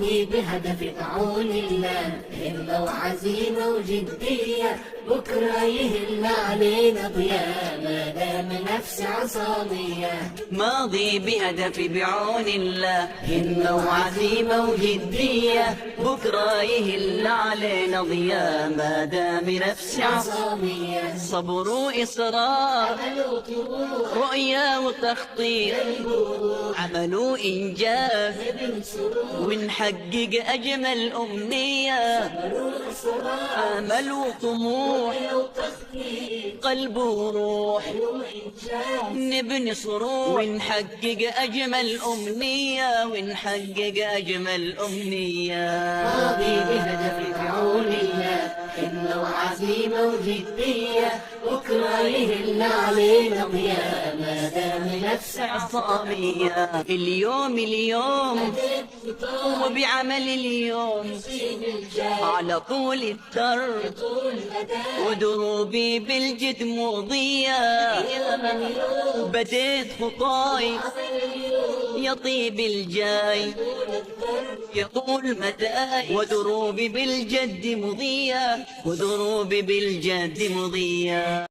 ماضي بهدف عون الله، همة وعزيمة وجدية، بكرة يهل علينا ضياء ما دام نفس عصامية. ماضي بهدف بعون الله، همة وعزيمة وجدية، بكرة يهل علينا ضياء ما دام نفس عصامية. صبر وإصرار، رؤية وتخطيط، عمل وإنجاز، ونحقق أجمل أمنية. آمل وطموح، قلب وروح، نبني صروح، ونحقق أجمل أمنية، ونحقق أجمل أمنية. ماضي بهدف بعون الله، همة وعزيمة وجدية، بكرة يهل علينا ضياء ما دام نفس عصامية. اليوم وبعمل اليوم، على طول الدرب ودروبي بالجد مضية. بديت خطاي يطيب الجاي، يطول مداي، ودروبي بالجد مضية، ودروبي بالجد مضية.